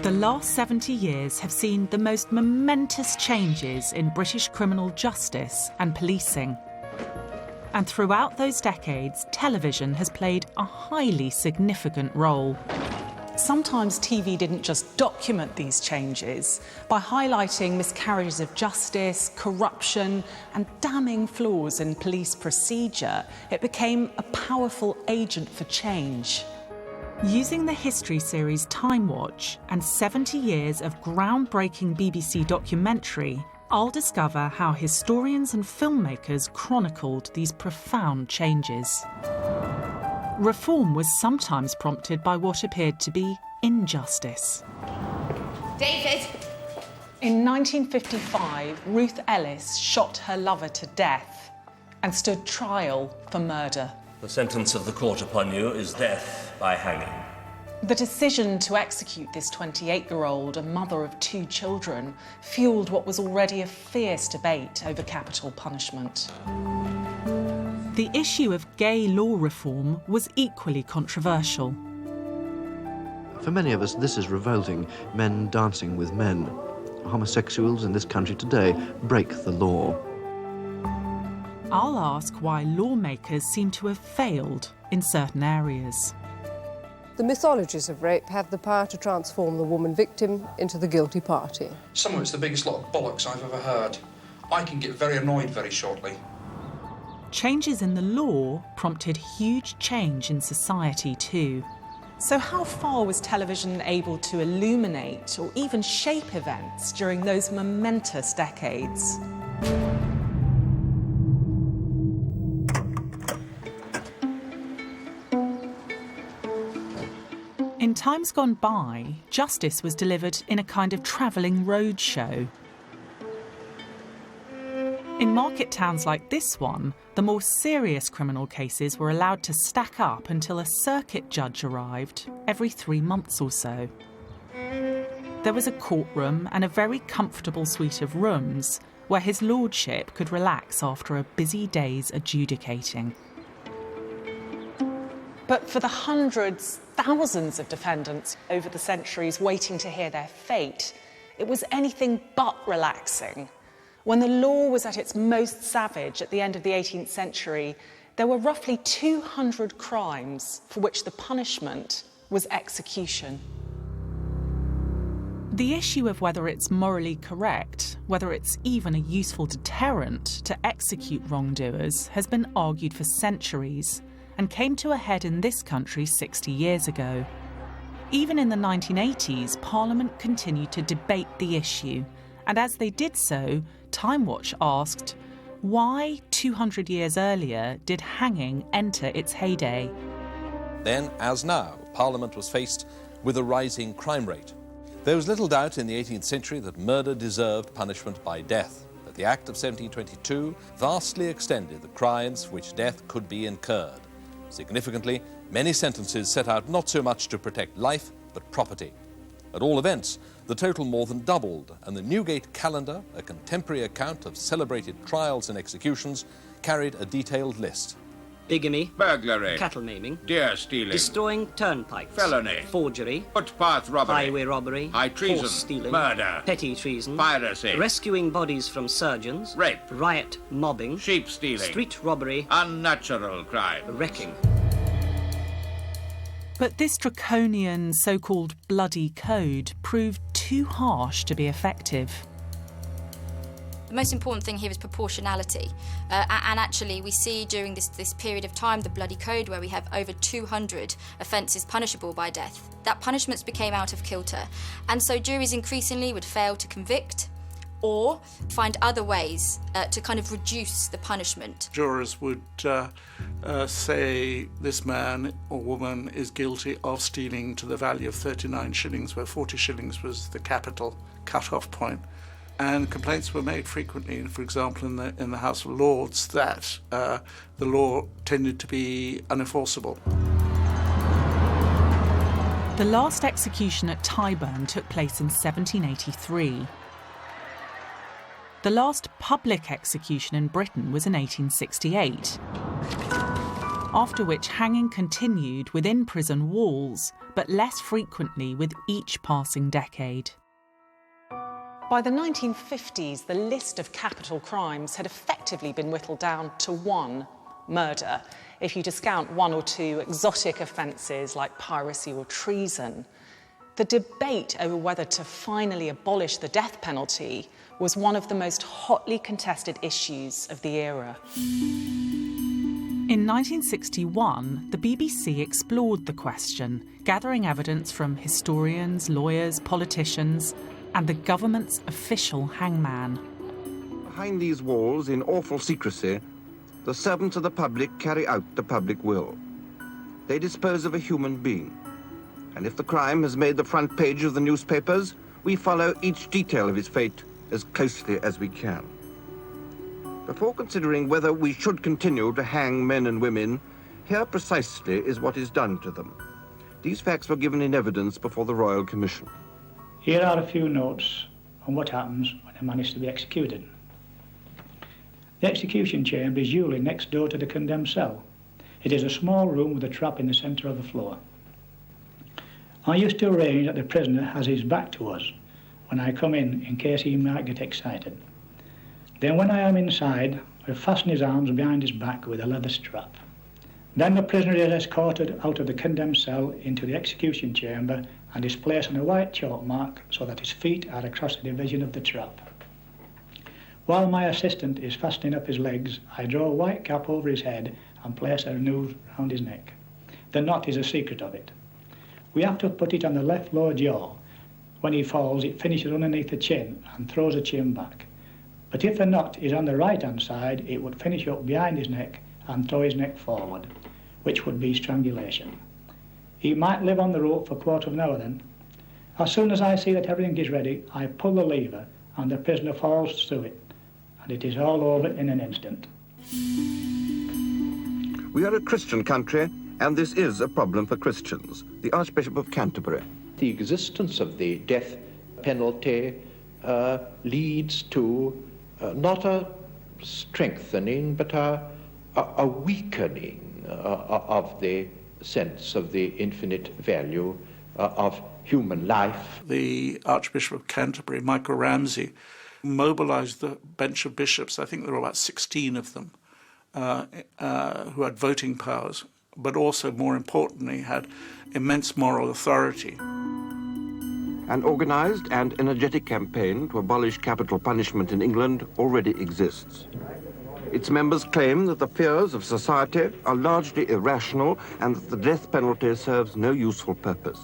The last 70 years have seen the most momentous changes in British criminal justice and policing. And throughout those decades, television has played a highly significant role. Sometimes TV didn't just document these changes by highlighting miscarriages of justice, corruption, and damning flaws in police procedure. It became a powerful agent for change. Using the history series Timewatch and 70 years of groundbreaking BBC documentary, I'll discover how historians and filmmakers chronicled these profound changes. Reform was sometimes prompted by what appeared to be injustice. David! In 1955, Ruth Ellis shot her lover to death and stood trial for murder. The sentence of the court upon you is death by hanging. The decision to execute this 28-year-old, a mother of 2 children, fuelled what was already a fierce debate over capital punishment. The issue of gay law reform was equally controversial. For many of us, this is revolting, men dancing with men. Homosexuals in this country today break the law. I'll ask why lawmakers seem to have failed in certain areas. The mythologies of rape have the power to transform the woman victim into the guilty party. Some of it's the biggest lot of bollocks I've ever heard. I can get very annoyed very shortly. Changes in the law prompted huge change in society too. So how far was television able to illuminate or even shape events during those momentous decades? In times gone by, justice was delivered in a kind of travelling roadshow. In market towns like this one, the more serious criminal cases were allowed to stack up until a circuit judge arrived every 3 months or so. There was a courtroom and a very comfortable suite of rooms where his lordship could relax after a busy day's adjudicating. But for the hundreds, thousands of defendants over the centuries waiting to hear their fate, it was anything but relaxing. When the law was at its most savage at the end of the 18th century, there were roughly 200 crimes for which the punishment was execution. The issue of whether it's morally correct, whether it's even a useful deterrent to execute wrongdoers, has been argued for centuries and came to a head in this country 60 years ago. Even in the 1980s, Parliament continued to debate the issue, and as they did so, Timewatch asked, why 200 years earlier did hanging enter its heyday? Then, as now, Parliament was faced with a rising crime rate. There was little doubt in the 18th century that murder deserved punishment by death, but the Act of 1722 vastly extended the crimes for which death could be incurred. Significantly, many sentences set out not so much to protect life, but property. At all events, the total more than doubled, and the Newgate Calendar, a contemporary account of celebrated trials and executions, carried a detailed list. Bigamy, burglary, cattle maiming, deer stealing, destroying turnpikes, felony, forgery, footpath robbery, highway robbery, high treason, horse stealing, murder, petty treason, piracy, rescuing bodies from surgeons, rape, riot mobbing, sheep stealing, street robbery, unnatural crime, wrecking. But this draconian so-called bloody code proved too harsh to be effective. The most important thing here is proportionality. And actually, we see during this period of time, the Bloody Code, where we have over 200 offences punishable by death, that punishments became out of kilter. And so juries increasingly would fail to convict or find other ways to kind of reduce the punishment. Jurors would say this man or woman is guilty of stealing to the value of 39 shillings, where 40 shillings was the capital cut-off point. And complaints were made frequently, for example, in the House of Lords, that the law tended to be unenforceable. The last execution at Tyburn took place in 1783. The last public execution in Britain was in 1868. after which hanging continued within prison walls, but less frequently with each passing decade. By the 1950s, the list of capital crimes had effectively been whittled down to one: murder, if you discount one or two exotic offences like piracy or treason. The debate over whether to finally abolish the death penalty was one of the most hotly contested issues of the era. In 1961, the BBC explored the question, gathering evidence from historians, lawyers, politicians, and the government's official hangman. Behind these walls, in awful secrecy, the servants of the public carry out the public will. They dispose of a human being. And if the crime has made the front page of the newspapers, we follow each detail of his fate as closely as we can. Before considering whether we should continue to hang men and women, here precisely is what is done to them. These facts were given in evidence before the Royal Commission. Here are a few notes on what happens when a man is to be executed. The execution chamber is usually next door to the condemned cell. It is a small room with a trap in the centre of the floor. I used to arrange that the prisoner has his back to us when I come in case he might get excited. Then when I am inside, I fasten his arms behind his back with a leather strap. Then the prisoner is escorted out of the condemned cell into the execution chamber and is placed on a white chalk mark so that his feet are across the division of the trap. While my assistant is fastening up his legs, I draw a white cap over his head and place a noose round his neck. The knot is a secret of it. We have to put it on the left lower jaw. When he falls, it finishes underneath the chin and throws the chin back. But if the knot is on the right-hand side, it would finish up behind his neck and throw his neck forward, which would be strangulation. He might live on the rope for a quarter of an hour then. As soon as I see that everything is ready, I pull the lever and the prisoner falls through it, and it is all over in an instant. We are a Christian country, and this is a problem for Christians. The Archbishop of Canterbury. The existence of the death penalty leads to not a strengthening, but a weakening of the sense of the infinite value of human life. The Archbishop of Canterbury, Michael Ramsey, mobilised the bench of bishops. I think there were about 16 of them who had voting powers, but also, more importantly, had immense moral authority. An organised and energetic campaign to abolish capital punishment in England already exists. Its members claim that the fears of society are largely irrational and that the death penalty serves no useful purpose.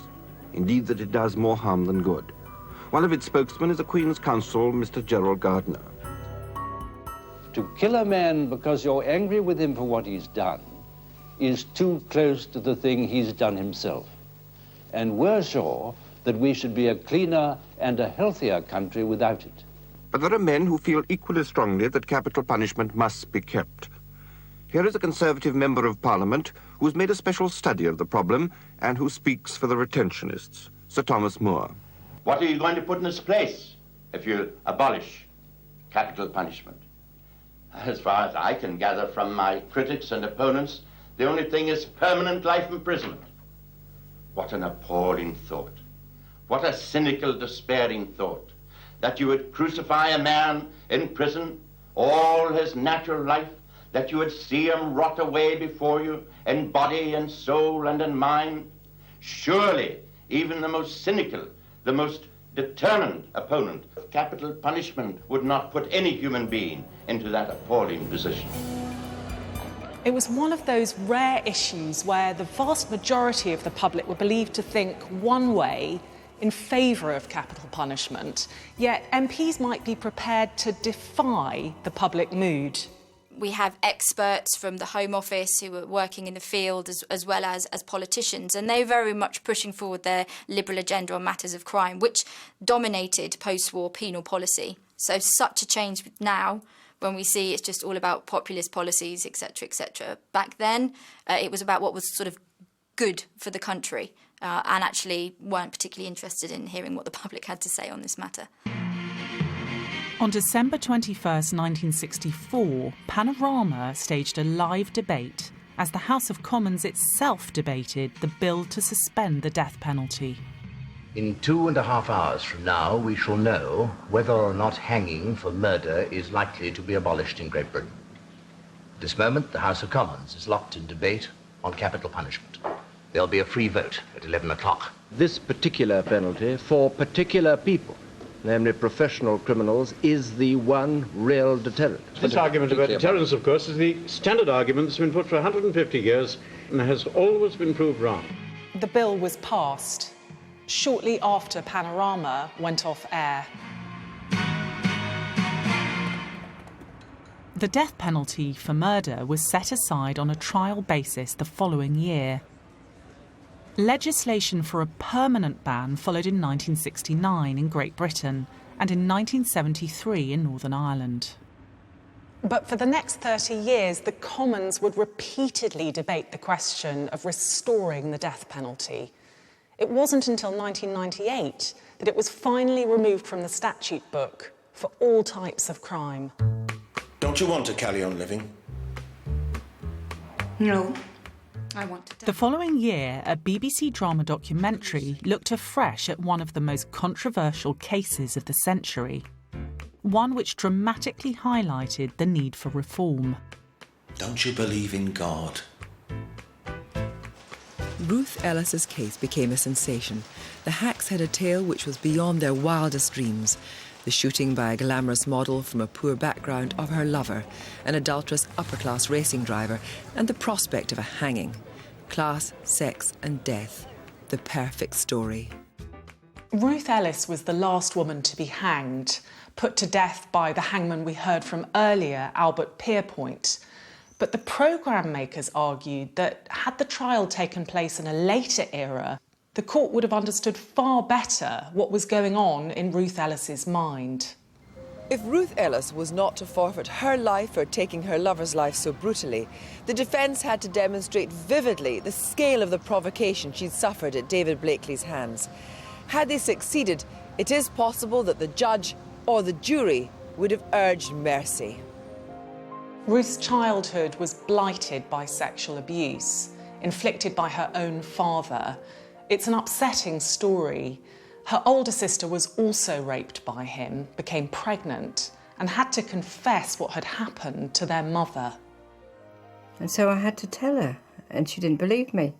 Indeed, that it does more harm than good. One of its spokesmen is the Queen's Counsel, Mr. Gerald Gardner. To kill a man because you're angry with him for what he's done is too close to the thing he's done himself. And we're sure that we should be a cleaner and a healthier country without it. But there are men who feel equally strongly that capital punishment must be kept. Here is a Conservative Member of Parliament who has made a special study of the problem and who speaks for the retentionists, Sir Thomas Moore. What are you going to put in its place if you abolish capital punishment? As far as I can gather from my critics and opponents, the only thing is permanent life imprisonment. What an appalling thought. What a cynical, despairing thought. That you would crucify a man in prison all his natural life, that you would see him rot away before you in body and soul and in mind. Surely, even the most cynical, the most determined opponent of capital punishment would not put any human being into that appalling position. It was one of those rare issues where the vast majority of the public were believed to think one way in favour of capital punishment, yet MPs might be prepared to defy the public mood. We have experts from the Home Office who are working in the field as well as politicians, and they're very much pushing forward their liberal agenda on matters of crime, which dominated post-war penal policy. So such a change now, when we see it's just all about populist policies, etc., etc. Back then, it was about what was sort of good for the country, and actually weren't particularly interested in hearing what the public had to say on this matter. On December 21st, 1964, Panorama staged a live debate as the House of Commons itself debated the bill to suspend the death penalty. In 2.5 hours from now, we shall know whether or not hanging for murder is likely to be abolished in Great Britain. At this moment, the House of Commons is locked in debate on capital punishment. There'll be a free vote at 11 o'clock. This particular penalty for particular people, namely professional criminals, is the one real deterrent. This argument about deterrence, of course, is the standard argument that's been put for 150 years and has always been proved wrong. The bill was passed shortly after Panorama went off air. The death penalty for murder was set aside on a trial basis the following year. Legislation for a permanent ban followed in 1969 in Great Britain and in 1973 in Northern Ireland. But for the next 30 years, the Commons would repeatedly debate the question of restoring the death penalty. It wasn't until 1998 that it was finally removed from the statute book for all types of crime. Don't you want to carry on living? No, I want to die. The following year, a BBC drama documentary looked afresh at one of the most controversial cases of the century, one which dramatically highlighted the need for reform. Don't you believe in God? Ruth Ellis's case became a sensation. The hacks had a tale which was beyond their wildest dreams. The shooting by a glamorous model from a poor background of her lover, an adulterous upper-class racing driver, and the prospect of a hanging. Class, sex and death. The perfect story. Ruth Ellis was the last woman to be hanged, put to death by the hangman we heard from earlier, Albert Pierpoint. But the programme makers argued that had the trial taken place in a later era, the court would have understood far better what was going on in Ruth Ellis's mind. If Ruth Ellis was not to forfeit her life for taking her lover's life so brutally, the defence had to demonstrate vividly the scale of the provocation she'd suffered at David Blakely's hands. Had they succeeded, it is possible that the judge or the jury would have urged mercy. Ruth's childhood was blighted by sexual abuse, inflicted by her own father. It's an upsetting story. Her older sister was also raped by him, became pregnant, and had to confess what had happened to their mother. And so I had to tell her, and she didn't believe me.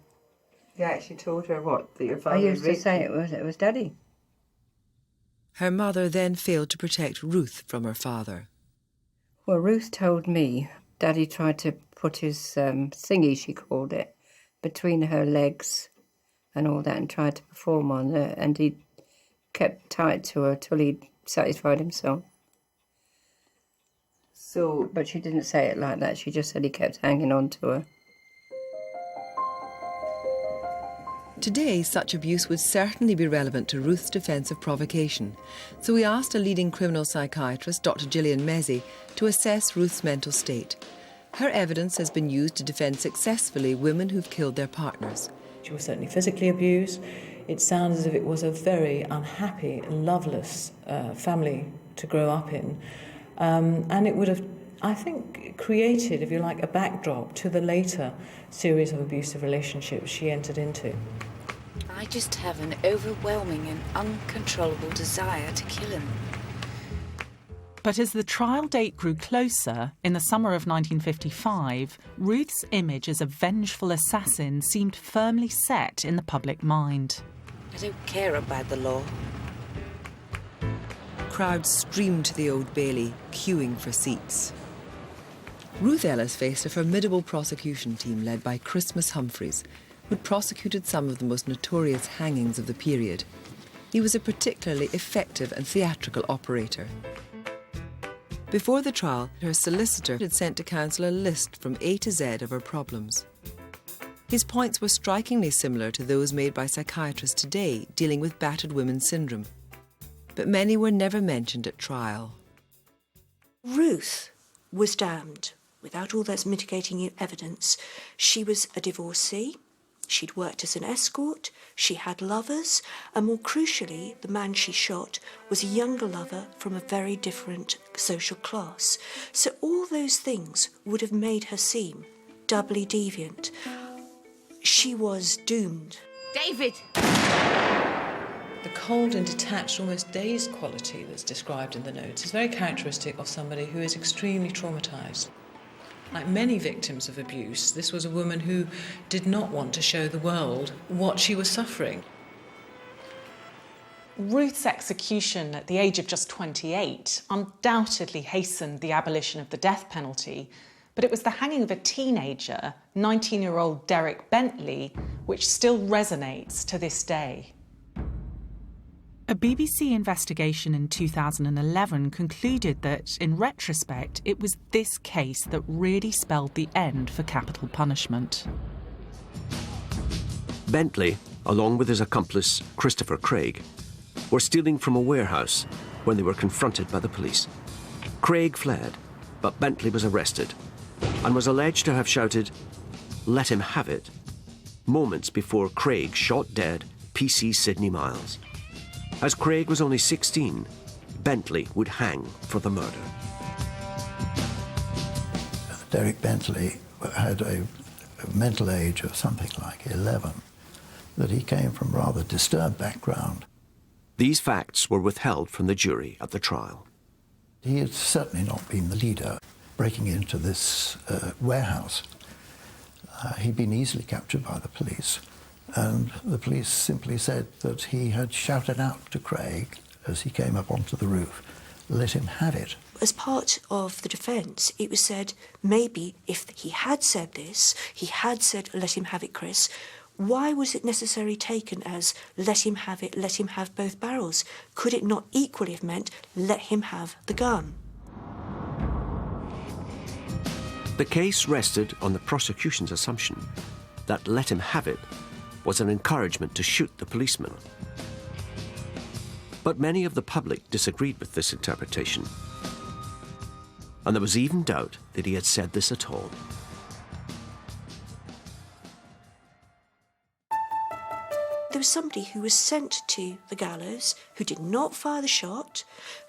You actually told her what? That your father I used to raped say you? it was Daddy. Her mother then failed to protect Ruth from her father. Well, Ruth told me Daddy tried to put his thingy, she called it, between her legs and all that and tried to perform on her, and he kept tight to her till he'd satisfied himself. So, but she didn't say it like that. She just said he kept hanging on to her. Today, such abuse would certainly be relevant to Ruth's defence of provocation, so we asked a leading criminal psychiatrist, Dr. Gillian Mezzi, to assess Ruth's mental state. Her evidence has been used to defend successfully women who've killed their partners. She was certainly physically abused. It sounds as if it was a very unhappy, loveless family to grow up in. And it would have, I think, created, if you like, a backdrop to the later series of abusive relationships she entered into. I just have an overwhelming and uncontrollable desire to kill him. But as the trial date grew closer, in the summer of 1955, Ruth's image as a vengeful assassin seemed firmly set in the public mind. I don't care about the law. Crowds streamed to the Old Bailey, queuing for seats. Ruth Ellis faced a formidable prosecution team led by Christmas Humphreys, who'd prosecuted some of the most notorious hangings of the period. He was a particularly effective and theatrical operator. Before the trial, her solicitor had sent to counsel a list from A to Z of her problems. His points were strikingly similar to those made by psychiatrists today dealing with battered women's syndrome. But many were never mentioned at trial. Ruth was damned without all those mitigating evidence. She was a divorcee. She'd worked as an escort, she had lovers, and more crucially, the man she shot was a younger lover from a very different social class. So all those things would have made her seem doubly deviant. She was doomed. David! The cold and detached, almost dazed quality that's described in the notes is very characteristic of somebody who is extremely traumatised. Like many victims of abuse, this was a woman who did not want to show the world what she was suffering. Ruth's execution at the age of just 28 undoubtedly hastened the abolition of the death penalty, but it was the hanging of a teenager, 19-year-old Derek Bentley, which still resonates to this day. A BBC investigation in 2011 concluded that, in retrospect, it was this case that really spelled the end for capital punishment. Bentley, along with his accomplice Christopher Craig, were stealing from a warehouse when they were confronted by the police. Craig fled, but Bentley was arrested and was alleged to have shouted, "Let him have it," moments before Craig shot dead PC Sidney Miles. As Craig was only 16, Bentley would hang for the murder. Derek Bentley had a mental age of something like 11, that he came from a rather disturbed background. These facts were withheld from the jury at the trial. He had certainly not been the leader breaking into this warehouse. He'd been easily captured by the police, and the police simply said that he had shouted out to Craig as he came up onto the roof, "Let him have it." As part of the defence, it was said maybe if he had said this, he had said, "Let him have it, Chris," why was it necessarily taken as "let him have it, let him have both barrels"? Could it not equally have meant "let him have the gun"? The case rested on the prosecution's assumption that "let him have it" was an encouragement to shoot the policeman. But many of the public disagreed with this interpretation, and there was even doubt that he had said this at all. There was somebody who was sent to the gallows who did not fire the shot,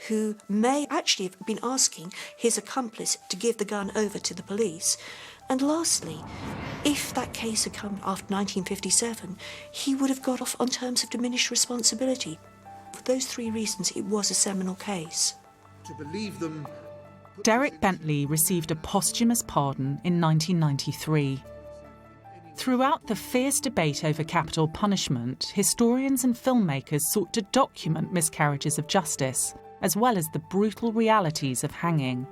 who may actually have been asking his accomplice to give the gun over to the police. And lastly, if that case had come after 1957, he would have got off on terms of diminished responsibility. For those three reasons, it was a seminal case. To believe them. Derek Bentley received a posthumous pardon in 1993. Throughout the fierce debate over capital punishment, historians and filmmakers sought to document miscarriages of justice, as well as the brutal realities of hanging.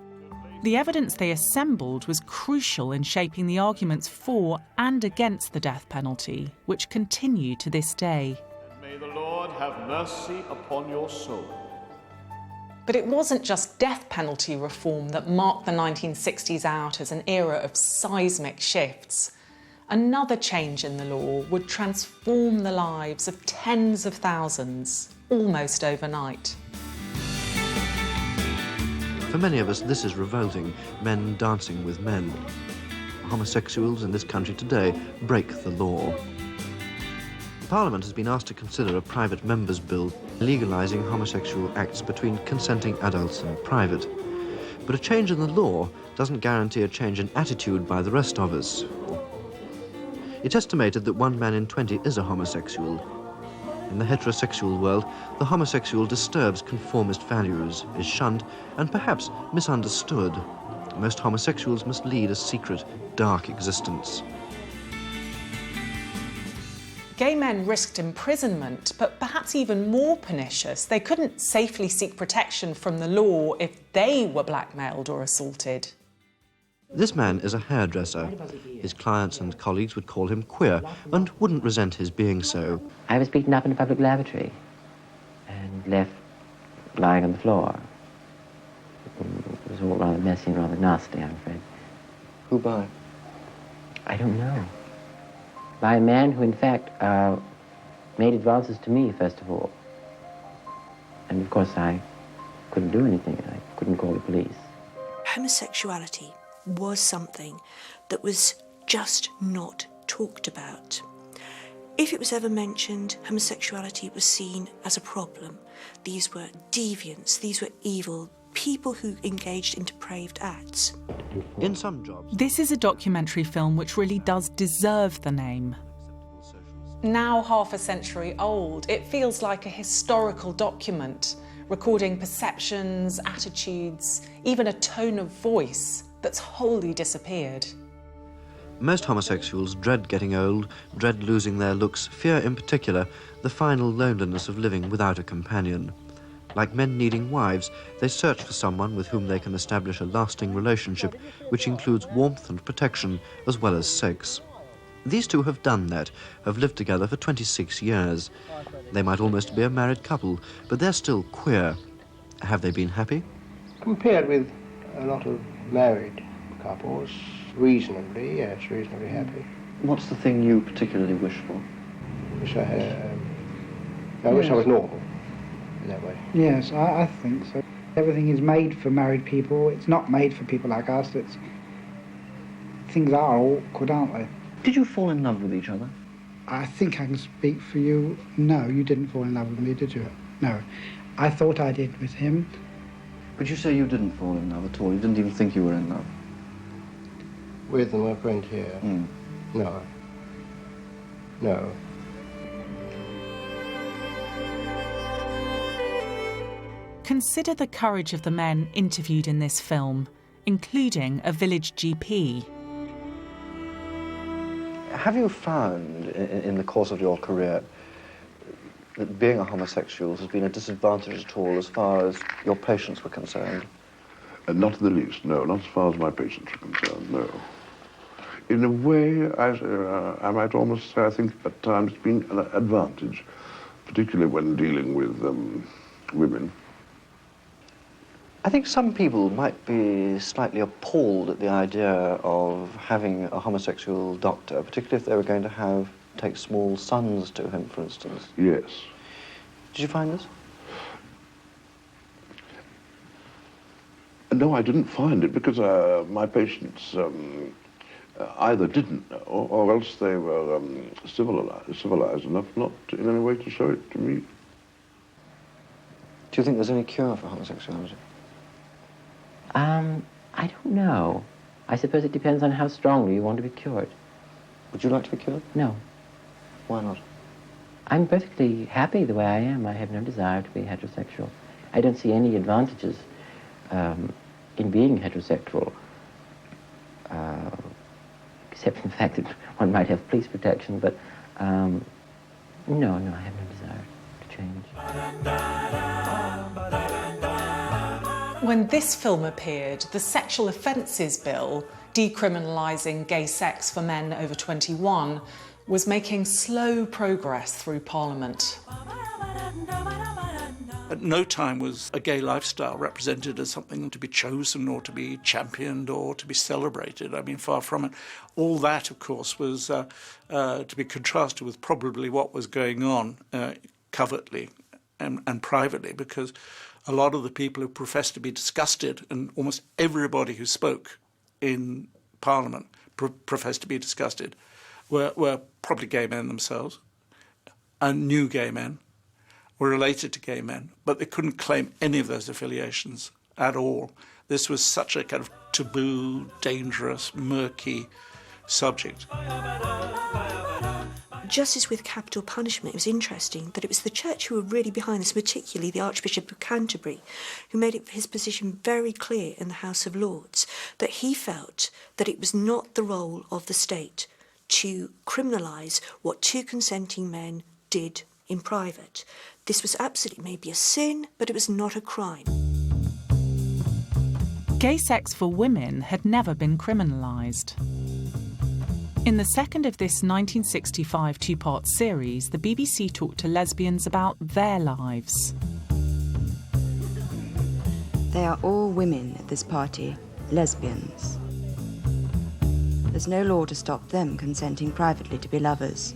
The evidence they assembled was crucial in shaping the arguments for and against the death penalty, which continue to this day. May the Lord have mercy upon your soul. But it wasn't just death penalty reform that marked the 1960s out as an era of seismic shifts. Another change in the law would transform the lives of tens of thousands, almost overnight. For many of us, this is revolting, men dancing with men. Homosexuals in this country today break the law. Parliament has been asked to consider a private member's bill legalising homosexual acts between consenting adults and private. But a change in the law doesn't guarantee a change in attitude by the rest of us. It's estimated that 1 man in 20 is a homosexual. In the heterosexual world, the homosexual disturbs conformist values, is shunned and perhaps misunderstood. Most homosexuals must lead a secret, dark existence. Gay men risked imprisonment, but perhaps even more pernicious, they couldn't safely seek protection from the law if they were blackmailed or assaulted. This man is a hairdresser. His clients and colleagues would call him queer and wouldn't resent his being so. I was beaten up in a public lavatory and left lying on the floor. It was all rather messy and rather nasty, I'm afraid. Who by? I don't know. By a man who, in fact, made advances to me, first of all. And, of course, I couldn't do anything. I couldn't call the police. Homosexuality was something that was just not talked about. If it was ever mentioned, homosexuality was seen as a problem. These were deviants, these were evil people who engaged in depraved acts. In some jobs... This is a documentary film which really does deserve the name. Now half a century old, it feels like a historical document, recording perceptions, attitudes, even a tone of voice that's wholly disappeared. Most homosexuals dread getting old, dread losing their looks, fear in particular the final loneliness of living without a companion. Like men needing wives, they search for someone with whom they can establish a lasting relationship, which includes warmth and protection as well as sex. These two have done that, have lived together for 26 years. They might almost be a married couple, but they're still queer. Have they been happy? Compared with a lot of married couples, reasonably, yes, reasonably happy. What's the thing you particularly wish for? I wish I was normal in that way. Yes, I think so. Everything is made for married people. It's not made for people like us. Things are awkward, aren't they? Did you fall in love with each other? I think I can speak for you. No, you didn't fall in love with me, did you? No. I thought I did with him. But you say you didn't fall in love at all. You didn't even think you were in love. With my friend here? No. No. Consider the courage of the men interviewed in this film, including a village GP. Have you found, in the course of your career, that being a homosexual has been a disadvantage at all as far as your patients were concerned? Not in the least, no. Not as far as my patients are concerned, no. In a way, I might almost say I think at times it's been an advantage, particularly when dealing with women. I think some people might be slightly appalled at the idea of having a homosexual doctor, particularly if they were going to take small sons to him, for instance. Yes. Did you find this? No, I didn't find it because my patients either didn't or else they were civilized enough not in any way to show it to me. Do you think there's any cure for homosexuality? I don't know. I suppose it depends on how strongly you want to be cured. Would you like to be cured? No. Why not? I'm perfectly happy the way I am. I have no desire to be heterosexual. I don't see any advantages in being heterosexual, except for the fact that one might have police protection, but no, I have no desire to change. When this film appeared, the Sexual Offences Bill, decriminalising gay sex for men over 21, was making slow progress through Parliament. At no time was a gay lifestyle represented as something to be chosen or to be championed or to be celebrated. I mean, far from it. All that, of course, was to be contrasted with probably what was going on covertly and privately, because a lot of the people who professed to be disgusted, and almost everybody who spoke in Parliament professed to be disgusted, were probably gay men themselves, and knew gay men, were related to gay men, but they couldn't claim any of those affiliations at all. This was such a kind of taboo, dangerous, murky subject. Just as with capital punishment, it was interesting that it was the church who were really behind this, particularly the Archbishop of Canterbury, who made it his position very clear in the House of Lords that he felt that it was not the role of the state to criminalise what two consenting men did in private. This was absolutely maybe a sin, but it was not a crime. Gay sex for women had never been criminalised. In the second of this 1965 two-part series, the BBC talked to lesbians about their lives. They are all women at this party, lesbians. There's no law to stop them consenting privately to be lovers.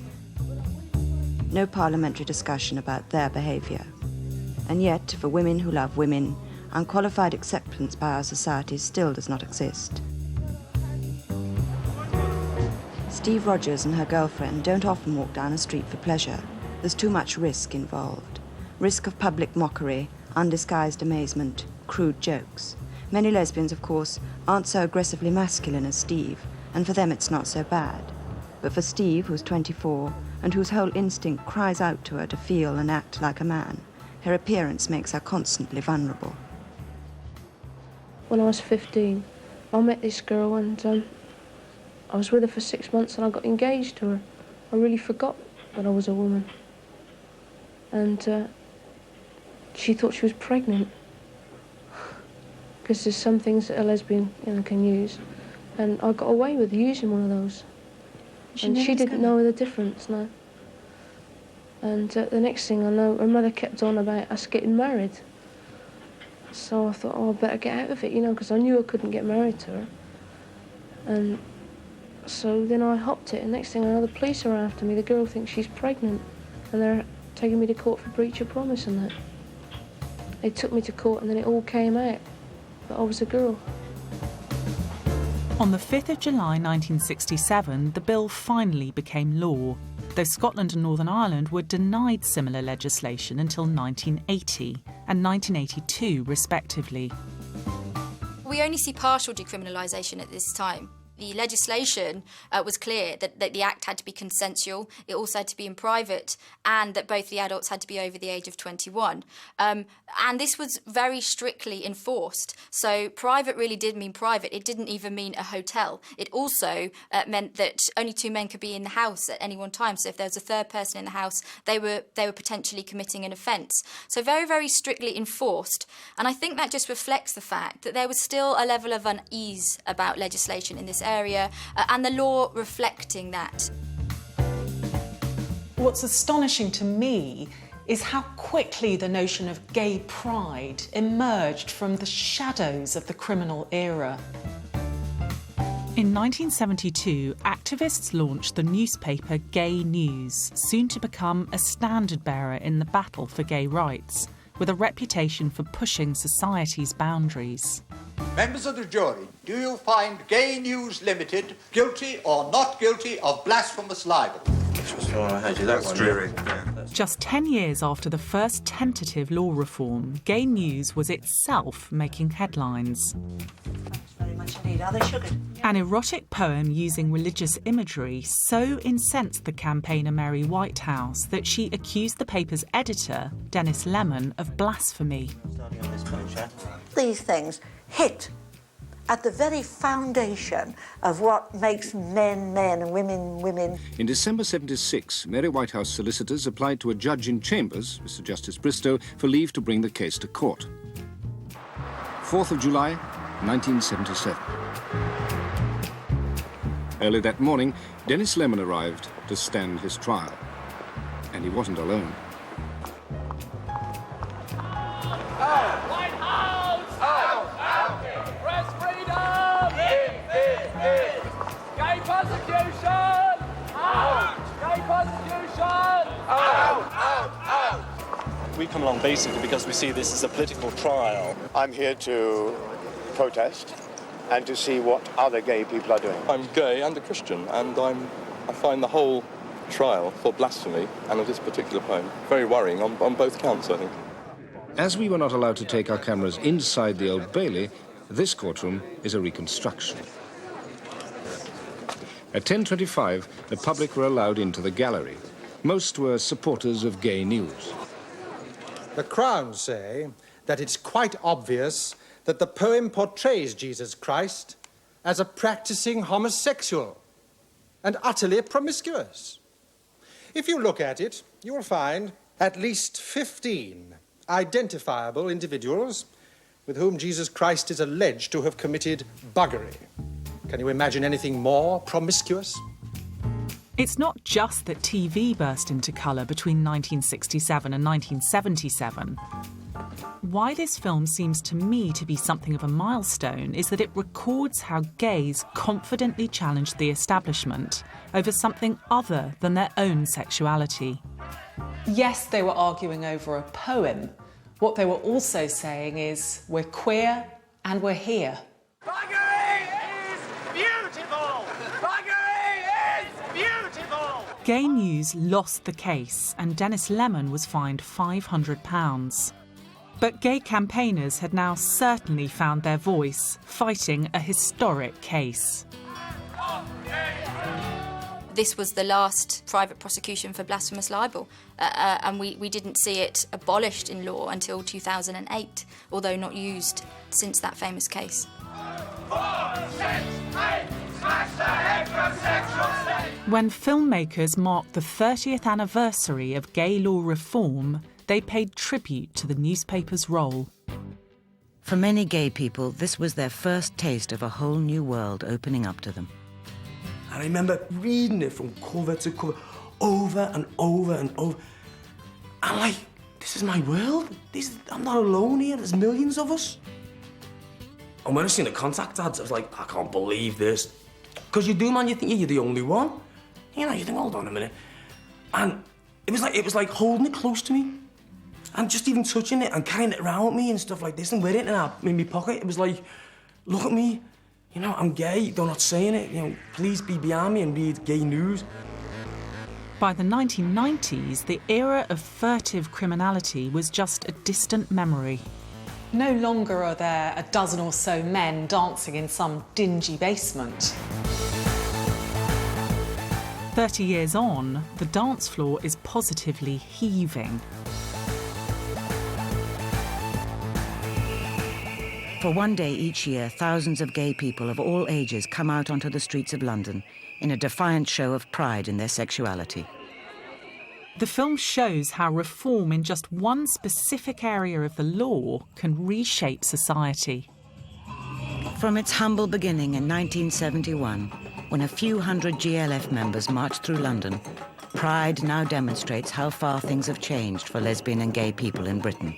No parliamentary discussion about their behaviour. And yet, for women who love women, unqualified acceptance by our society still does not exist. Steve Rogers and her girlfriend don't often walk down a street for pleasure. There's too much risk involved. Risk of public mockery, undisguised amazement, crude jokes. Many lesbians, of course, aren't so aggressively masculine as Steve, and for them it's not so bad. But for Steve, who's 24, and whose whole instinct cries out to her to feel and act like a man, her appearance makes her constantly vulnerable. When I was 15, I met this girl and I was with her for 6 months and I got engaged to her. I really forgot that I was a woman. And she thought she was pregnant. Because there's some things that a lesbian can use. And I got away with using one of those. And she didn't know the difference, no. And the next thing I know, her mother kept on about us getting married. So I thought, I better get out of it, because I knew I couldn't get married to her. And so then I hopped it, and next thing I know, the police are after me. The girl thinks she's pregnant, and they're taking me to court for breach of promise and that. They took me to court, and then it all came out that I was a girl. On the 5th of July 1967, the bill finally became law, though Scotland and Northern Ireland were denied similar legislation until 1980 and 1982, respectively. We only see partial decriminalisation at this time. The legislation was clear that the act had to be consensual, it also had to be in private, and that both the adults had to be over the age of 21. And this was very strictly enforced. So private really did mean private. It didn't even mean a hotel. It also meant that only 2 men could be in the house at any one time. So if there was a third person in the house, they were potentially committing an offence. So very, very strictly enforced. And I think that just reflects the fact that there was still a level of unease about legislation in this area, and the law reflecting that. What's astonishing to me is how quickly the notion of gay pride emerged from the shadows of the criminal era. In 1972, activists launched the newspaper Gay News, soon to become a standard-bearer in the battle for gay rights, with a reputation for pushing society's boundaries. Members of the jury, do you find Gay News Limited guilty or not guilty of blasphemous libel? Just 10 years after the first tentative law reform, Gay News was itself making headlines. Very much indeed. Are they sugared? An erotic poem using religious imagery so incensed the campaigner Mary Whitehouse that she accused the paper's editor, Dennis Lemon, of blasphemy. These things hit at the very foundation of what makes men men and women women. In December 76, Mary Whitehouse solicitors applied to a judge in Chambers, Mr. Justice Bristow, for leave to bring the case to court. 4th of July, 1977. Early that morning, Dennis Lemon arrived to stand his trial. And he wasn't alone. We come along basically because we see this as a political trial. I'm here to protest and to see what other gay people are doing. I'm gay and a Christian, and I find the whole trial for blasphemy and of this particular poem very worrying on both counts, I think. As we were not allowed to take our cameras inside the Old Bailey, this courtroom is a reconstruction. At 10:25, the public were allowed into the gallery. Most were supporters of Gay News. The Crown say that it's quite obvious that the poem portrays Jesus Christ as a practicing homosexual and utterly promiscuous. If you look at it, you will find at least 15 identifiable individuals with whom Jesus Christ is alleged to have committed buggery. Can you imagine anything more promiscuous? It's not just that TV burst into colour between 1967 and 1977. Why this film seems to me to be something of a milestone is that it records how gays confidently challenged the establishment over something other than their own sexuality. Yes, they were arguing over a poem. What they were also saying is, we're queer and we're here. Gay News lost the case and Dennis Lemon was fined £500. But gay campaigners had now certainly found their voice, fighting a historic case. This was the last private prosecution for blasphemous libel, and we didn't see it abolished in law until 2008, although not used since that famous case. 4, 6, 8, smash the heterosexual state! When filmmakers marked the 30th anniversary of gay law reform, they paid tribute to the newspaper's role. For many gay people, this was their first taste of a whole new world opening up to them. I remember reading it from cover to cover, over and over and over. I'm like, this is my world. I'm not alone here. There's millions of us. And when I seen the contact ads, I was like, I can't believe this. Because you do, man, you think you're the only one. You know, you think, hold on a minute. And it was like holding it close to me. And just even touching it and carrying it around with me and stuff like this and wearing it in my pocket. It was like, look at me. You know, I'm gay, they're not saying it. You know, please be behind me and read gay news. By the 1990s, the era of furtive criminality was just a distant memory. No longer are there a dozen or so men dancing in some dingy basement. 30 years on, the dance floor is positively heaving. For one day each year, thousands of gay people of all ages come out onto the streets of London in a defiant show of pride in their sexuality. The film shows how reform in just one specific area of the law can reshape society. From its humble beginning in 1971, when a few hundred GLF members marched through London, Pride now demonstrates how far things have changed for lesbian and gay people in Britain.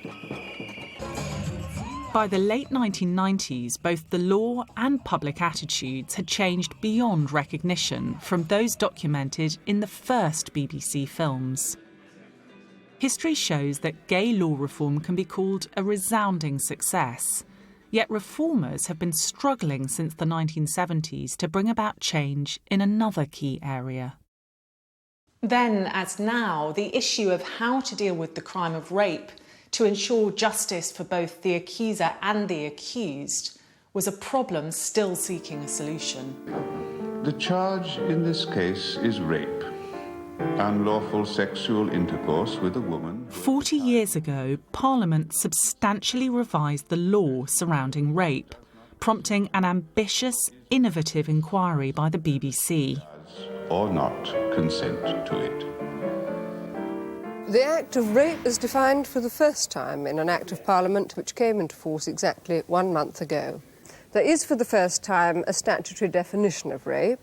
By the late 1990s, both the law and public attitudes had changed beyond recognition from those documented in the first BBC films. History shows that gay law reform can be called a resounding success, yet reformers have been struggling since the 1970s to bring about change in another key area. Then, as now, the issue of how to deal with the crime of rape to ensure justice for both the accuser and the accused was a problem still seeking a solution. The charge in this case is rape, unlawful sexual intercourse with a woman. 40 years ago, Parliament substantially revised the law surrounding rape, prompting an ambitious, innovative inquiry by the BBC. Or not consent to it. The act of rape is defined for the first time in an Act of Parliament which came into force exactly 1 month ago. There is for the first time a statutory definition of rape.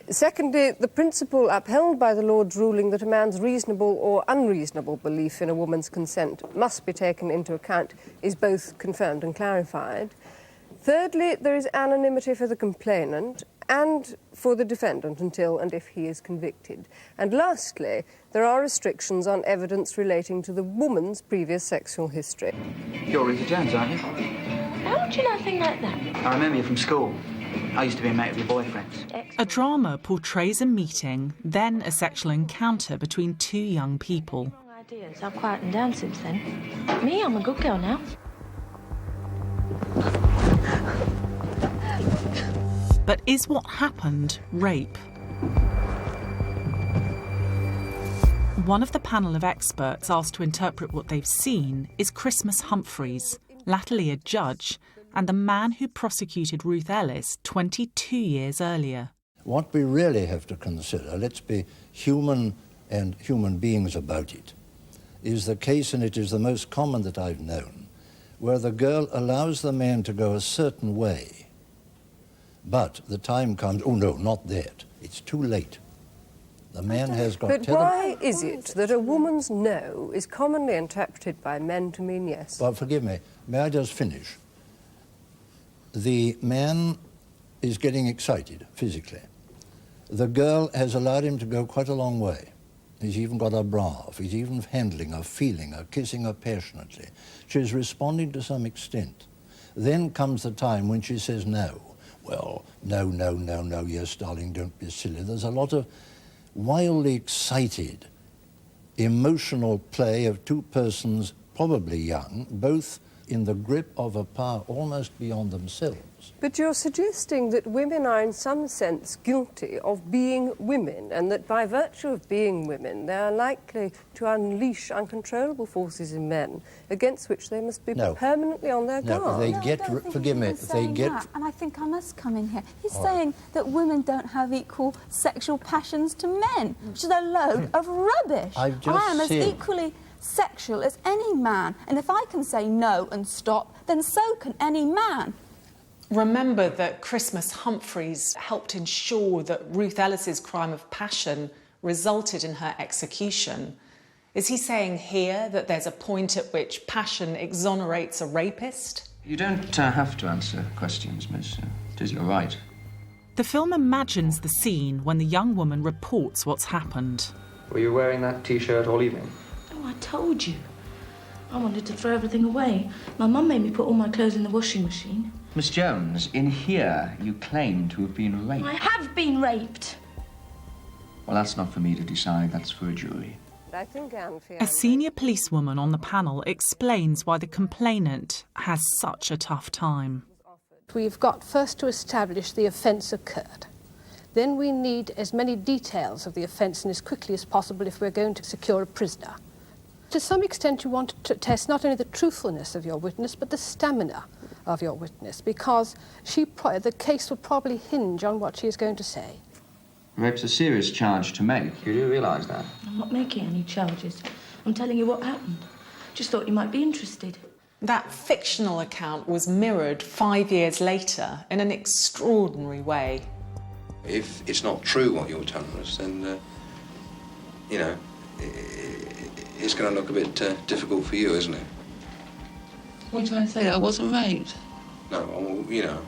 Secondly, the principle upheld by the Lord's ruling that a man's reasonable or unreasonable belief in a woman's consent must be taken into account is both confirmed and clarified. Thirdly, there is anonymity for the complainant and for the defendant until and if he is convicted. And lastly, there are restrictions on evidence relating to the woman's previous sexual history. You're Rita Jones, aren't you? How would you know a thing like that? I remember you from school. I used to be a mate of your boyfriend's. A drama portrays a meeting, then a sexual encounter between two young people. Ideas. I've quietened down since then. Me, I'm a good girl now. But is what happened rape? One of the panel of experts asked to interpret what they've seen is Christmas Humphreys, latterly a judge, and the man who prosecuted Ruth Ellis 22 years earlier. What we really have to consider, let's be human and human beings about it, is the case, and it is the most common that I've known, where the girl allows the man to go a certain way, but the time comes, oh no, not that, it's too late. The man has got... But why is it that a woman's no is commonly interpreted by men to mean yes? Well, forgive me, may I just finish? The man is getting excited physically. The girl has allowed him to go quite a long way. He's even got her bra off. He's even handling her, feeling her, kissing her passionately. She's responding to some extent. Then comes the time when she says no. Well, no, yes, darling, don't be silly. There's a lot of wildly excited, emotional play of two persons probably young, both in the grip of a power almost beyond themselves. But you're suggesting that women are in some sense guilty of being women, and that by virtue of being women they are likely to unleash uncontrollable forces in men against which they must be permanently on their guard. Forgive me, they get... That, and I think I must come in here. He's saying that women don't have equal sexual passions to men, which is a load of rubbish. I am as equally sexual as any man, and if I can say no and stop, then so can any man. Remember that Christmas Humphreys helped ensure that Ruth Ellis's crime of passion resulted in her execution. Is he saying here that there's a point at which passion exonerates a rapist? You don't have to answer questions, Miss. It is your right. The film imagines the scene when the young woman reports what's happened. Were you wearing that T-shirt all evening? Oh, I told you. I wanted to throw everything away. My mum made me put all my clothes in the washing machine. Miss Jones, in here you claim to have been raped. I have been raped. Well, that's not for me to decide, that's for a jury. I think a senior policewoman on the panel explains why the complainant has such a tough time. We've got first to establish the offence occurred. Then we need as many details of the offence and as quickly as possible if we're going to secure a prisoner. To some extent you want to test not only the truthfulness of your witness but the stamina of your witness, because the case will probably hinge on what she is going to say. Rape's a serious charge to make. You do realise that? I'm not making any charges. I'm telling you what happened. Just thought you might be interested. That fictional account was mirrored 5 years later in an extraordinary way. If it's not true what you're telling us, then, it's going to look a bit difficult for you, isn't it? What are you trying to say, that I wasn't raped? No, well,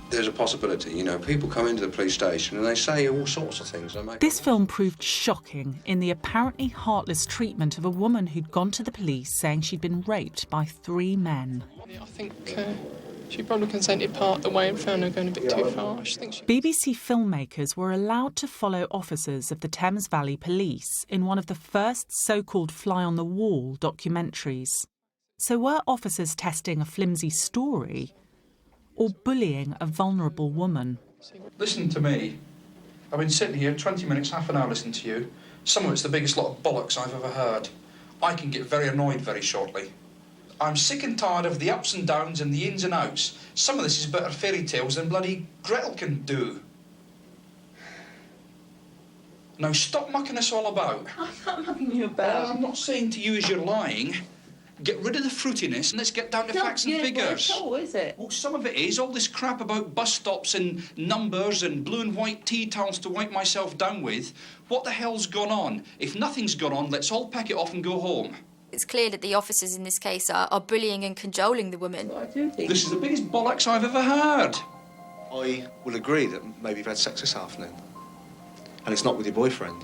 there's a possibility. People come into the police station and they say all sorts of things. This film proved shocking in the apparently heartless treatment of a woman who'd gone to the police saying she'd been raped by 3 men. I think she probably consented part of the way and found her going a bit too far. BBC filmmakers were allowed to follow officers of the Thames Valley Police in one of the first so-called fly-on-the-wall documentaries. So were officers testing a flimsy story or bullying a vulnerable woman? Listen to me. I've been sitting here 20 minutes, half an hour listening to you. Some of it's the biggest lot of bollocks I've ever heard. I can get very annoyed very shortly. I'm sick and tired of the ups and downs and the ins and outs. Some of this is better fairy tales than bloody Gretel can do. Now stop mucking us all about. I'm not mucking you about. I'm not saying to you as you're lying. Get rid of the fruitiness and let's get down to facts and figures. Not is it? Well, some of it is. All this crap about bus stops and numbers and blue and white tea towels to wipe myself down with. What the hell's gone on? If nothing's gone on, let's all pack it off and go home. It's clear that the officers in this case are bullying and cajoling the woman. I do think this is the biggest bollocks I've ever heard. I will agree that maybe you've had sex this afternoon. And it's not with your boyfriend.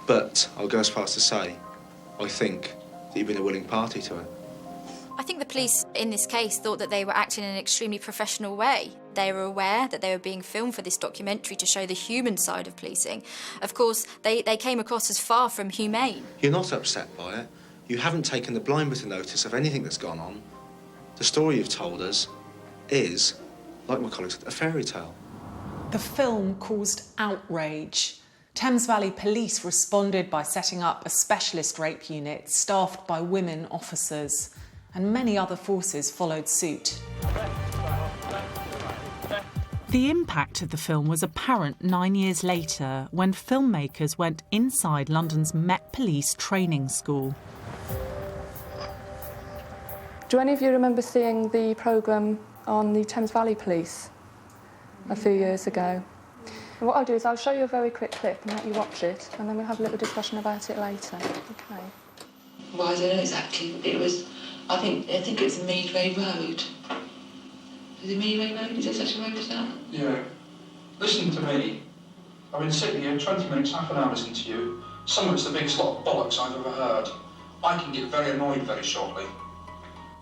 But I'll go as far as to say, I think that you've been a willing party to it. I think the police in this case thought that they were acting in an extremely professional way. They were aware that they were being filmed for this documentary to show the human side of policing. Of course, they came across as far from humane. You're not upset by it. You haven't taken the blind bit of notice of anything that's gone on. The story you've told us is, like my colleagues, a fairy tale. The film caused outrage. Thames Valley Police responded by setting up a specialist rape unit staffed by women officers, and many other forces followed suit. The impact of the film was apparent 9 years later when filmmakers went inside London's Met Police training school. Do any of you remember seeing the programme on the Thames Valley Police a few years ago? And what I'll do is I'll show you a very quick clip and let you watch it, and then we'll have a little discussion about it later. Okay. Well, I don't know exactly. It was, I think it's Meadway Road. Is it Meadway Road? Is there such a road as that? Yeah. Listen to me. I've been sitting here 20 minutes, half an hour listening to you. Some of it's the biggest lot of bollocks I've ever heard. I can get very annoyed very shortly.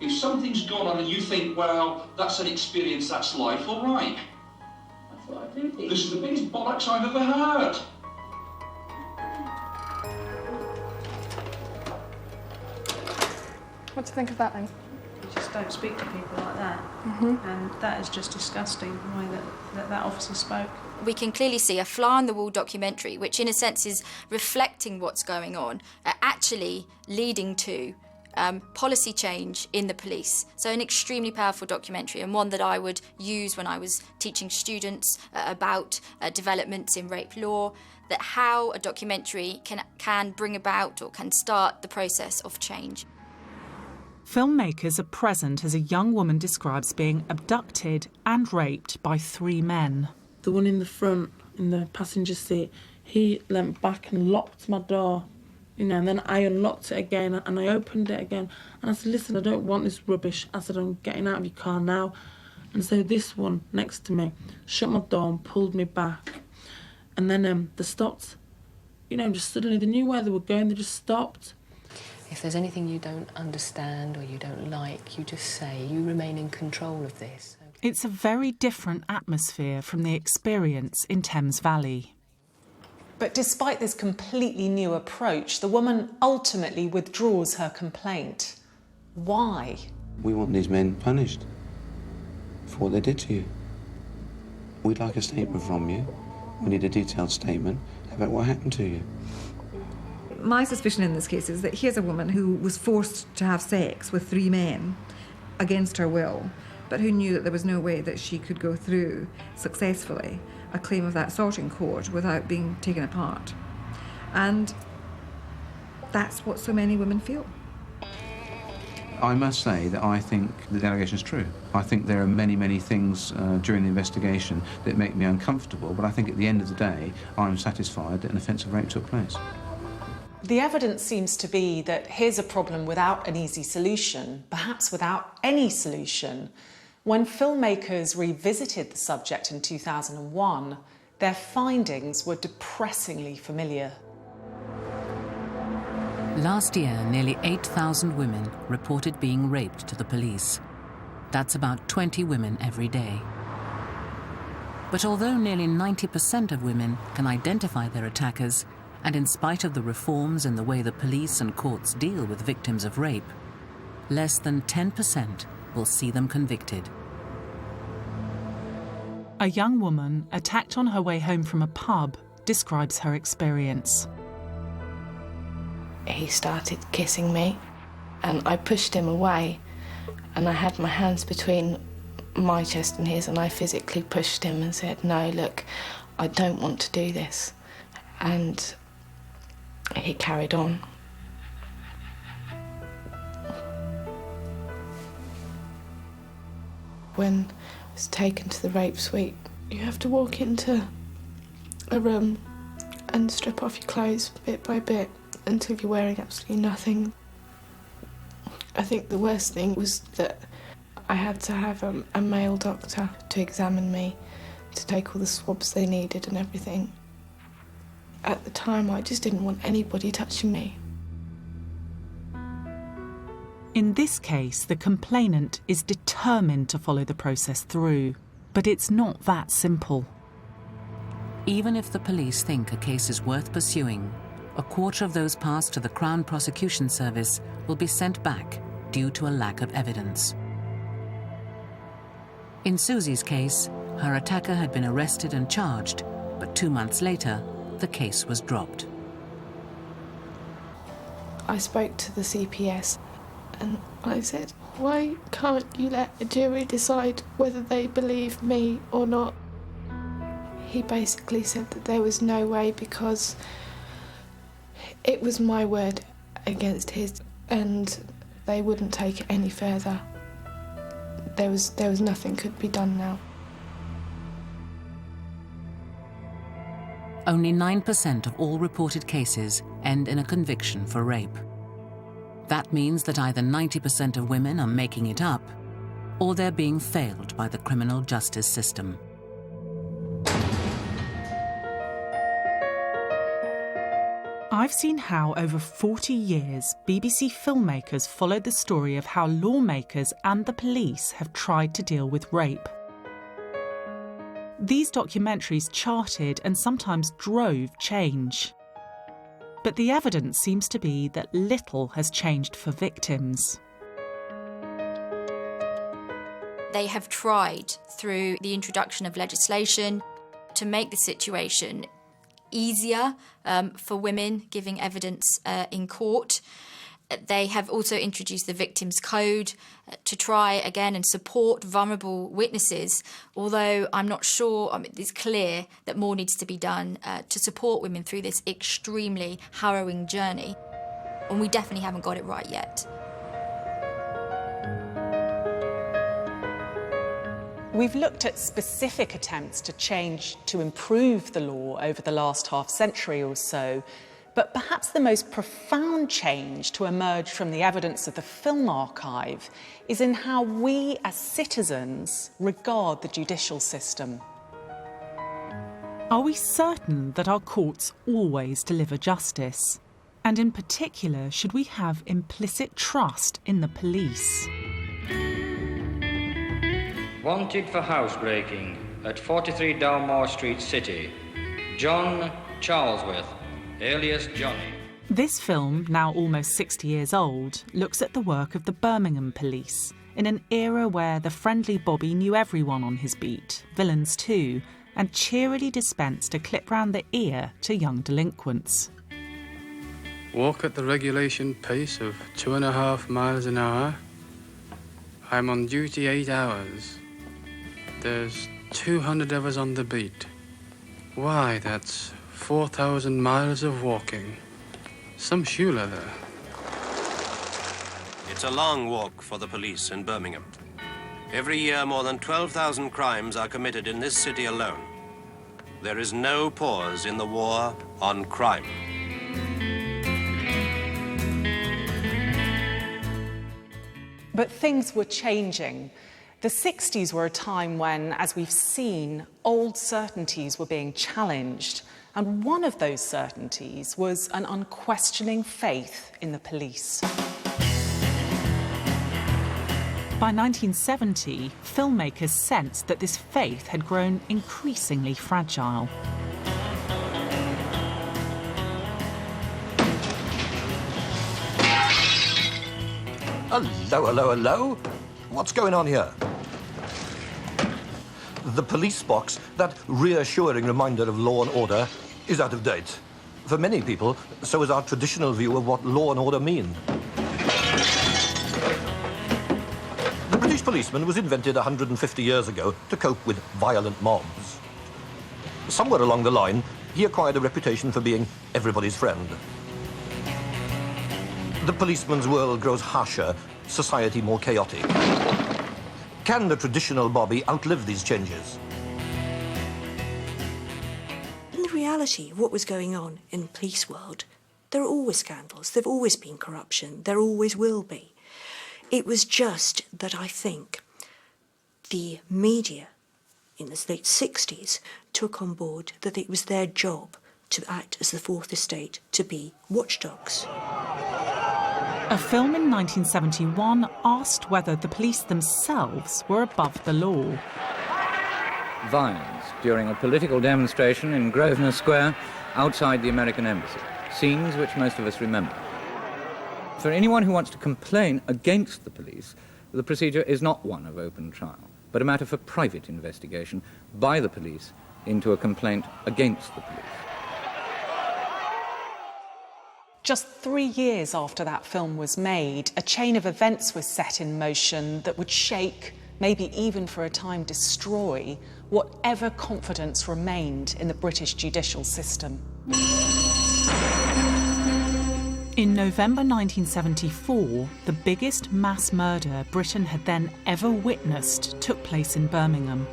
If something's gone on and you think, well, that's an experience, that's life, all right. That's what I do think. This is the biggest bollocks I've ever heard. What do you think of that then? You just don't speak to people like that. And that is just disgusting, the way that officer spoke. We can clearly see a fly-on-the-wall documentary, which in a sense is reflecting what's going on, actually leading to policy change in the police. So an extremely powerful documentary, and one that I would use when I was teaching students about developments in rape law, that how a documentary can bring about or can start the process of change. Filmmakers are present as a young woman describes being abducted and raped by 3 men. The one in the front, in the passenger seat, he leant back and locked my door, and then I unlocked it again and I opened it again. And I said, listen, I don't want this rubbish. I said, I'm getting out of your car now. And so this one next to me shut my door and pulled me back. And then they stopped, just suddenly they knew where they were going, they just stopped. If there's anything you don't understand or you don't like, you just say, you remain in control of this. It's a very different atmosphere from the experience in Thames Valley. But despite this completely new approach, the woman ultimately withdraws her complaint. Why? We want these men punished for what they did to you. We'd like a statement from you. We need a detailed statement about what happened to you. My suspicion in this case is that here's a woman who was forced to have sex with 3 men against her will, but who knew that there was no way that she could go through successfully a claim of that sort in court without being taken apart. And that's what so many women feel. I must say that I think the allegation is true. I think there are many, many things during the investigation that make me uncomfortable, but I think at the end of the day, I'm satisfied that an offensive rape took place. The evidence seems to be that here's a problem without an easy solution, perhaps without any solution. When filmmakers revisited the subject in 2001, their findings were depressingly familiar. Last year, nearly 8,000 women reported being raped to the police. That's about 20 women every day. But although nearly 90% of women can identify their attackers, and in spite of the reforms in the way the police and courts deal with victims of rape, less than 10% will see them convicted. A young woman attacked on her way home from a pub describes her experience. He started kissing me and I pushed him away, and I had my hands between my chest and his, and I physically pushed him and said, no, look, I don't want to do this. And he carried on. When I was taken to the rape suite, you have to walk into a room and strip off your clothes bit by bit until you're wearing absolutely nothing. I think the worst thing was that I had to have a male doctor to examine me, to take all the swabs they needed and everything. At the time, I just didn't want anybody touching me. In this case, the complainant is determined to follow the process through, but it's not that simple. Even if the police think a case is worth pursuing, a quarter of those passed to the Crown Prosecution Service will be sent back due to a lack of evidence. In Susie's case, her attacker had been arrested and charged, but 2 months later, the case was dropped. I spoke to the CPS and I said, why can't you let a jury decide whether they believe me or not? He basically said that there was no way because it was my word against his, and they wouldn't take it any further. There was nothing could be done now. Only 9% of all reported cases end in a conviction for rape. That means that either 90% of women are making it up, or they're being failed by the criminal justice system. I've seen how over 40 years BBC filmmakers followed the story of how lawmakers and the police have tried to deal with rape. These documentaries charted and sometimes drove change. But the evidence seems to be that little has changed for victims. They have tried through the introduction of legislation to make the situation easier for women giving evidence in court. They have also introduced the Victims Code to try again and support vulnerable witnesses, although I'm not sure, it's clear that more needs to be done to support women through this extremely harrowing journey. And we definitely haven't got it right yet. We've looked at specific attempts to improve the law over the last half century or so, but perhaps the most profound change to emerge from the evidence of the film archive is in how we as citizens regard the judicial system. Are we certain that our courts always deliver justice? And in particular, should we have implicit trust in the police? Wanted for housebreaking at 43 Dalmore Street, City, John Charlesworth, alias Johnny. This film, now almost 60 years old, looks at the work of the Birmingham police in an era where the friendly Bobby knew everyone on his beat, villains too, and cheerily dispensed a clip round the ear to young delinquents. Walk at the regulation pace of 2.5 miles an hour. I'm on duty 8 hours. There's 200 of us on the beat. Why, that's 4,000 miles of walking. Some shoe leather. It's a long walk for the police in Birmingham. Every year, more than 12,000 crimes are committed in this city alone. There is no pause in the war on crime. But things were changing. The 60s were a time when, as we've seen, old certainties were being challenged. And one of those certainties was an unquestioning faith in the police. By 1970, filmmakers sensed that this faith had grown increasingly fragile. Hello, hello, hello. What's going on here? The police box, that reassuring reminder of law and order, is out of date. For many people, so is our traditional view of what law and order mean. The British policeman was invented 150 years ago to cope with violent mobs. Somewhere along the line, he acquired a reputation for being everybody's friend. The policeman's world grows harsher, society more chaotic. Can the traditional Bobby outlive these changes? In the reality of what was going on in the police world, there are always scandals, there have always been corruption, there always will be. It was just that I think the media in the late 60s took on board that it was their job to act as the fourth estate, to be watchdogs. A film in 1971 asked whether the police themselves were above the law. Violence during a political demonstration in Grosvenor Square outside the American Embassy. Scenes which most of us remember. For anyone who wants to complain against the police, the procedure is not one of open trial, but a matter for private investigation by the police into a complaint against the police. Just 3 years after that film was made, a chain of events was set in motion that would shake, maybe even for a time destroy, whatever confidence remained in the British judicial system. In November 1974, the biggest mass murder Britain had then ever witnessed took place in Birmingham.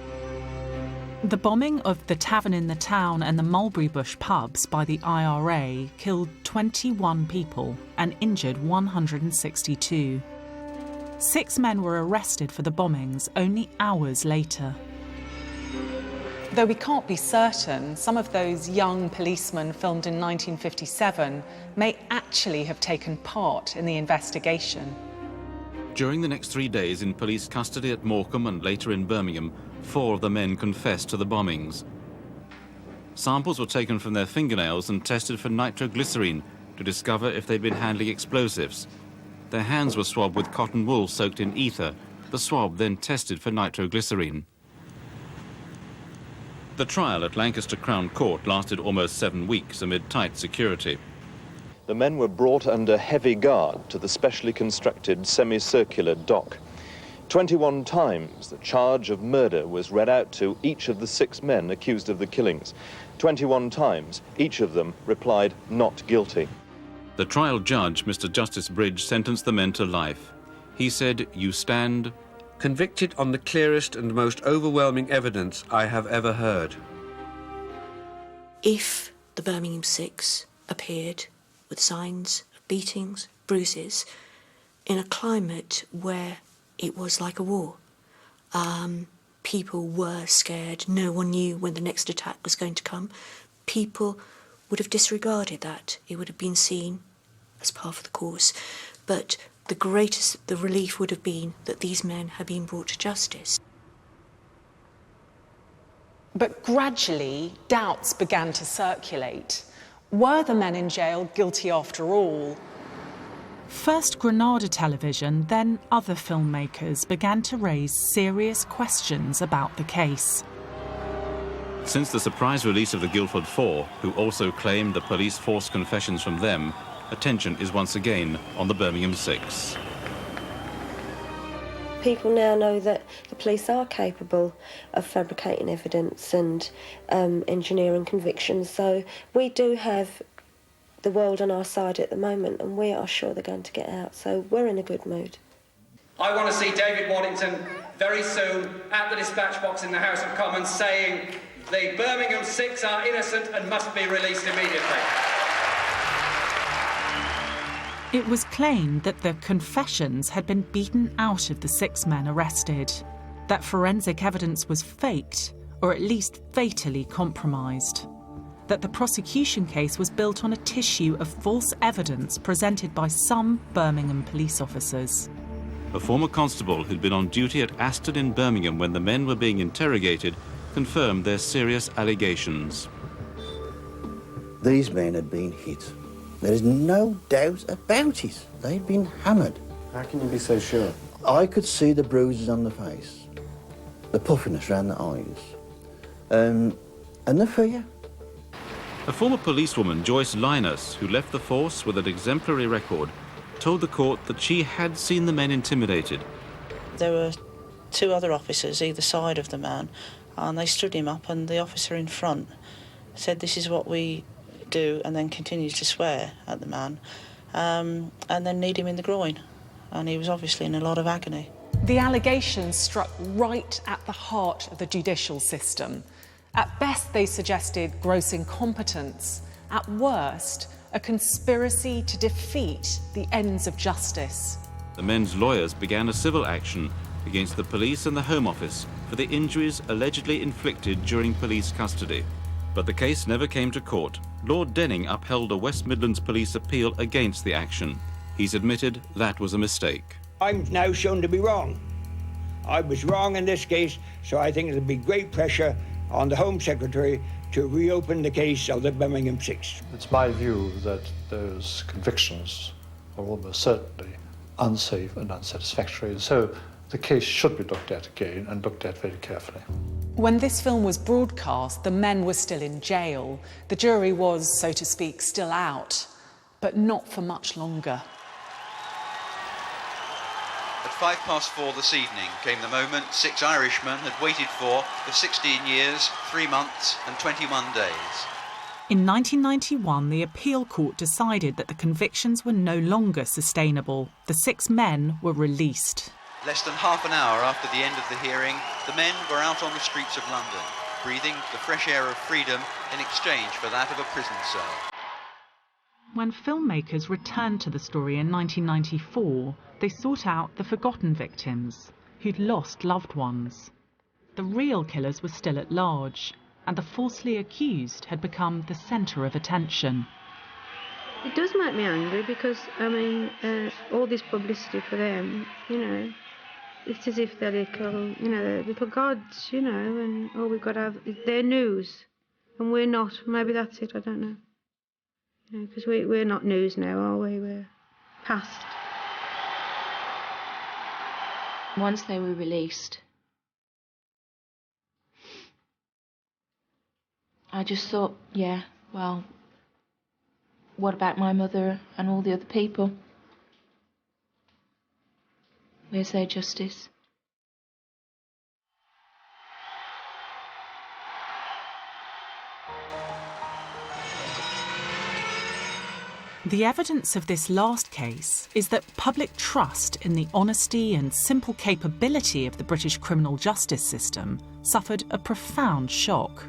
The bombing of the Tavern in the Town and the Mulberry Bush pubs by the IRA killed 21 people and injured 162. 6 men were arrested for the bombings only hours later. Though we can't be certain, some of those young policemen filmed in 1957 may actually have taken part in the investigation. During the next 3 days in police custody at Morecambe and later in Birmingham, 4 of the men confessed to the bombings. Samples were taken from their fingernails and tested for nitroglycerine to discover if they'd been handling explosives. Their hands were swabbed with cotton wool soaked in ether The swab then tested for nitroglycerine. The trial at Lancaster Crown Court lasted almost 7 weeks amid tight security. The men were brought under heavy guard to the specially constructed semicircular dock. 21 times the charge of murder was read out to each of the 6 men accused of the killings. 21 times each of them replied not guilty. The trial judge, Mr. Justice Bridge, sentenced the men to life. He said, "You stand convicted on the clearest and most overwhelming evidence I have ever heard." If the Birmingham Six appeared with signs of beatings, bruises, in a climate where it was like a war, people were scared, no one knew when the next attack was going to come, people would have disregarded that. It would have been seen as part of the course. But the relief would have been that these men had been brought to justice. But gradually, doubts began to circulate. Were the men in jail guilty after all? First Granada Television, then other filmmakers began to raise serious questions about the case. Since the surprise release of the Guildford Four, who also claimed the police forced confessions from them, attention is once again on the Birmingham Six. People now know that the police are capable of fabricating evidence and engineering convictions, so we do have the world on our side at the moment, and we are sure they're going to get out, so we're in a good mood. I want to see David Waddington very soon at the dispatch box in the House of Commons saying the Birmingham Six are innocent and must be released immediately. It was claimed that the confessions had been beaten out of the 6 men arrested, that forensic evidence was faked, or at least fatally compromised, that the prosecution case was built on a tissue of false evidence presented by some Birmingham police officers. A former constable who'd been on duty at Aston in Birmingham when the men were being interrogated confirmed their serious allegations. These men had been hit. There is no doubt about it. They'd been hammered. How can you be so sure? I could see the bruises on the face, the puffiness around the eyes, and the fear. A former policewoman, Joyce Linus, who left the force with an exemplary record, told the court that she had seen the men intimidated. There were 2 other officers either side of the man, and they stood him up, and the officer in front said, "This is what we do," and then continued to swear at the man, and then kneed him in the groin, and he was obviously in a lot of agony. The allegations struck right at the heart of the judicial system. At best, they suggested gross incompetence. At worst, a conspiracy to defeat the ends of justice. The men's lawyers began a civil action against the police and the Home Office for the injuries allegedly inflicted during police custody. But the case never came to court. Lord Denning upheld a West Midlands police appeal against the action. He's admitted that was a mistake. I'm now shown to be wrong. I was wrong in this case, so I think there'll be great pressure on the Home Secretary to reopen the case of the Birmingham Six. It's my view that those convictions are almost certainly unsafe and unsatisfactory, so the case should be looked at again and looked at very carefully. When this film was broadcast, the men were still in jail. The jury was, so to speak, still out, but not for much longer. At 4:05 this evening came the moment 6 Irishmen had waited for 16 years, 3 months and 21 days. In 1991, the appeal court decided that the convictions were no longer sustainable. The 6 men were released. Less than half an hour after the end of the hearing, the men were out on the streets of London, breathing the fresh air of freedom in exchange for that of a prison cell. When filmmakers returned to the story in 1994, they sought out the forgotten victims who'd lost loved ones. The real killers were still at large, and the falsely accused had become the centre of attention. It does make me angry because, I mean, all this publicity for them, you know, it's as if they're little gods, you know, and all we've got to have is their news, and we're not. Maybe that's it, I don't know. Because we're not news now, are we? We're past. Once they were released, I just thought, yeah, well, what about my mother and all the other people? Where's their justice? The evidence of this last case is that public trust in the honesty and simple capability of the British criminal justice system suffered a profound shock.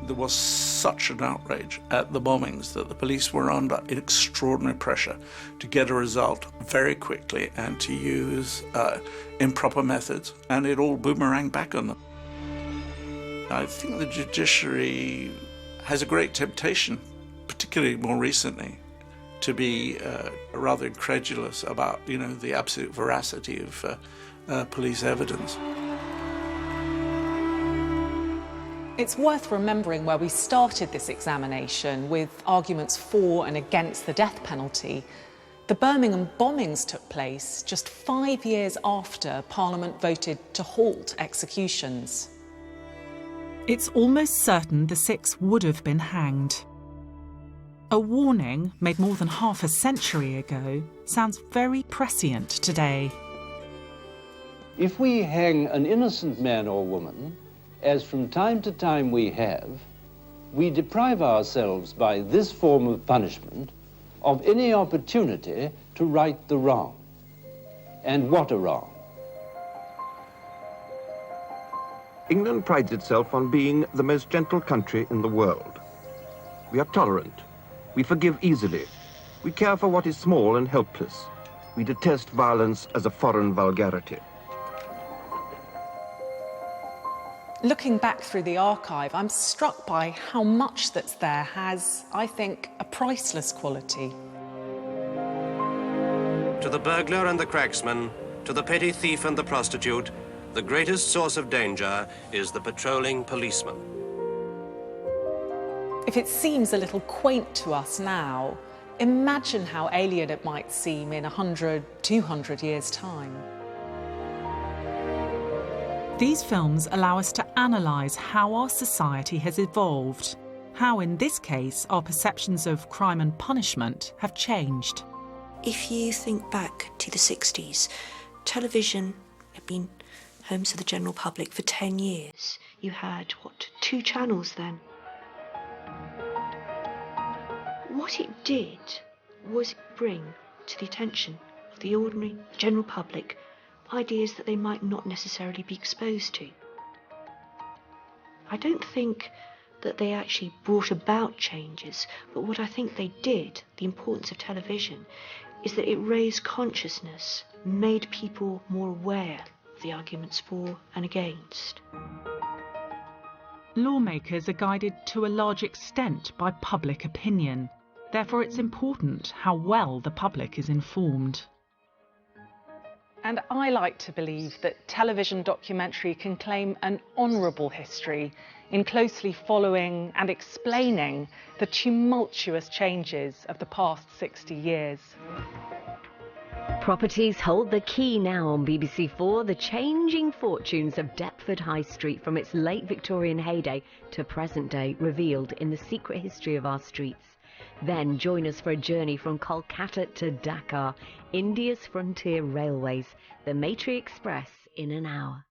There was such an outrage at the bombings that the police were under extraordinary pressure to get a result very quickly and to use improper methods, and it all boomeranged back on them. I think the judiciary has a great temptation, particularly more recently, to be rather incredulous about, the absolute veracity of police evidence. It's worth remembering where we started this examination with arguments for and against the death penalty. The Birmingham bombings took place just 5 years after Parliament voted to halt executions. It's almost certain the 6 would have been hanged. A warning made more than half a century ago sounds very prescient today. If we hang an innocent man or woman, as from time to time we have, we deprive ourselves by this form of punishment of any opportunity to right the wrong. And what a wrong. England prides itself on being the most gentle country in the world. We are tolerant. We forgive easily. We care for what is small and helpless. We detest violence as a foreign vulgarity. Looking back through the archive, I'm struck by how much that's there has, I think, a priceless quality. To the burglar and the cracksman, to the petty thief and the prostitute, the greatest source of danger is the patrolling policeman. If it seems a little quaint to us now, imagine how alien it might seem in 100, 200 years' time. These films allow us to analyse how our society has evolved, how in this case our perceptions of crime and punishment have changed. If you think back to the 60s, television had been home to the general public for 10 years. You had, 2 channels then? What it did was bring to the attention of the ordinary general public ideas that they might not necessarily be exposed to. I don't think that they actually brought about changes, but what I think they did, the importance of television, is that it raised consciousness, made people more aware of the arguments for and against. Lawmakers are guided to a large extent by public opinion. Therefore, it's important how well the public is informed. And I like to believe that television documentary can claim an honourable history in closely following and explaining the tumultuous changes of the past 60 years. Properties hold the key now on BBC4, the changing fortunes of Deptford High Street from its late Victorian heyday to present day, revealed in the secret history of our streets. Then join us for a journey from Kolkata to Dhaka, India's frontier railways, the Maitri Express in an hour.